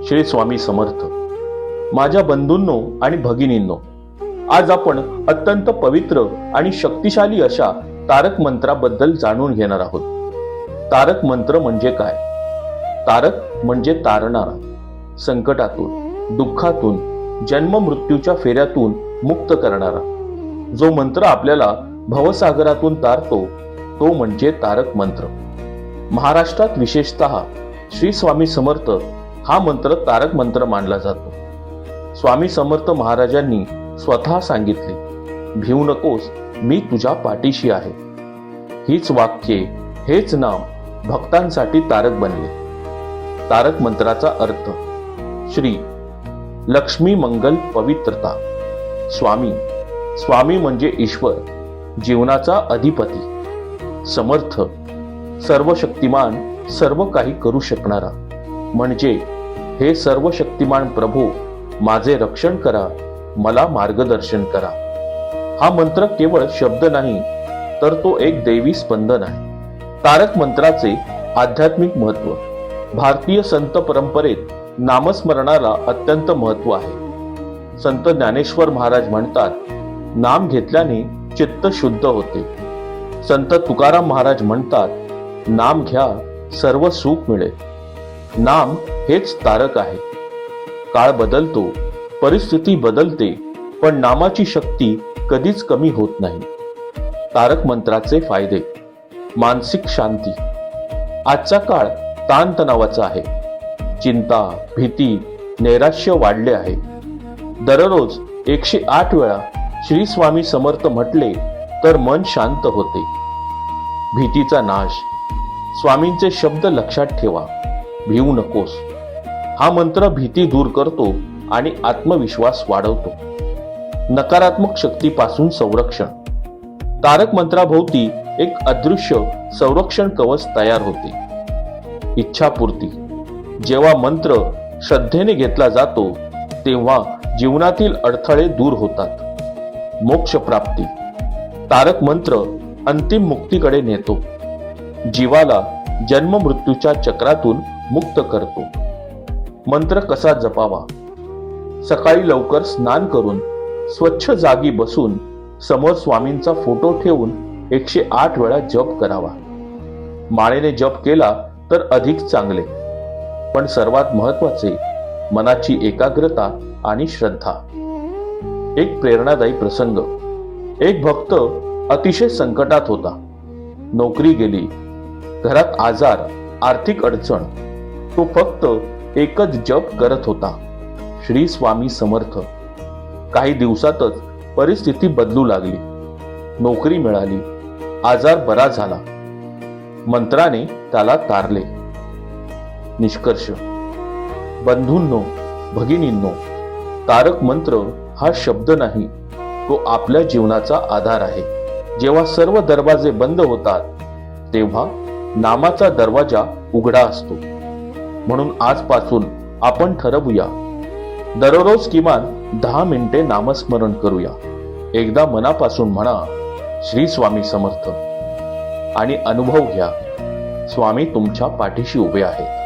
श्री स्वामी समर्थ. माझ्या बंधूंनो आणि भगिनींनो, आज आपण अत्यंत पवित्र आणि शक्तिशाली अशा तारक मंत्राबद्दल जाणून घेणार आहोत. तारक मंत्र म्हणजे काय? तारक म्हणजे तारणारा, संकटातून, दुःखातून, जन्म मृत्यूच्या फेऱ्यातून मुक्त करणारा. जो मंत्र आपल्याला भवसागरातून तारतो तो म्हणजे तारक मंत्र. महाराष्ट्रात विशेषतः श्री स्वामी समर्थ हा मंत्र तारक मंत्र मानला जातो. स्वामी समर्थ महाराजांनी स्वतः सांगितले, भिवू नकोस, मी तुझ्या पाठीशी आहे. हीच वाक्ये, हेच नाम भक्तांसाठी तारक बनले. तारक मंत्राचा अर्थ: श्री लक्ष्मी मंगल पवित्रता. स्वामी, स्वामी म्हणजे ईश्वर, जीवनाचा अधिपती. समर्थ, सर्व शक्तिमान, सर्व काही करू शकणारा. म्हणजे हे सर्व शक्तिमान प्रभू, माझे रक्षण करा, मला मार्गदर्शन करा. हा मंत्र केवळ शब्द नाही, तर तो एक दैवी स्पंदन आहे. तारक मंत्राचे आध्यात्मिक महत्व: भारतीय संत परंपरेत नामस्मरणाला अत्यंत महत्व आहे. संत ज्ञानेश्वर महाराज म्हणतात, नाम घेतल्याने चित्त शुद्ध होते. संत तुकाराम महाराज म्हणतात, नाम घ्या, सर्व सुख मिळेल. नाम हेच तारक आहे. काळ बदलतो, परिस्थिती बदलते, पण नामाची शक्ती कधीच कमी होत नाही. तारक मंत्राचे फायदे: मानसिक शांती. आजचा काळ ताणतणावाचा आहे. चिंता, भीती, नैराश्य वाढले आहे. दररोज 108 वेळा श्री स्वामी समर्थ म्हटले तर मन शांत होते. भीतीचा नाश. स्वामींचे शब्द लक्षात ठेवा, भिवू नकोस. हा मंत्र भीती दूर करतो आणि आत्मविश्वास वाढवतो. नकारात्मक शक्तीपासून संरक्षण. तारक मंत्राभोवती एक अदृश्य संरक्षण कवच तयार होते. इच्छापूर्ती. जेव्हा मंत्र श्रद्धेने घेतला जातो तेव्हा जीवनातील अडथळे दूर होतात. मोक्ष प्राप्ती. तारक मंत्र अंतिम मुक्तीकडे नेतो. जीवाला जन्म मृत्यूच्या चक्रातून मुक्त करतो. मंत्र कसा जपावा? सकाळी लवकर स्नान करून स्वच्छ जागी बसून समोर स्वामींचा फोटो ठेवून 108 वेळा जप करावा. माळेने जप केला तर अधिक चांगले. पण सर्वात महत्वाचे, मनाची एकाग्रता आणि श्रद्धा. एक प्रेरणादायी प्रसंग. एक भक्त अतिशय संकटात होता. नोकरी गेली, घरात आजार, आर्थिक अडचण. तो फक्त एकच जप करत होता, श्री स्वामी समर्थ. काही दिवसातच परिस्थिती बदलू लागली. नोकरी मिळाली, आजार बरा झाला. मंत्राने त्याला तारले. निष्कर्ष: बंधूंनो, भगिनींनो, तारक मंत्र हा शब्द नाही, तो आपल्या जीवनाचा आधार आहे. जेव्हा सर्व दरवाजे बंद होतात तेव्हा नामाचा दरवाजा उघडा असतो. म्हणून आजपासून आपण ठरवूया, दररोज किमान 10 मिनिटे नामस्मरण करूया. एकदा मनापासून म्हणा, श्री स्वामी समर्थ, आणि अनुभव घ्या, स्वामी तुमच्या पाठीशी उभे आहेत.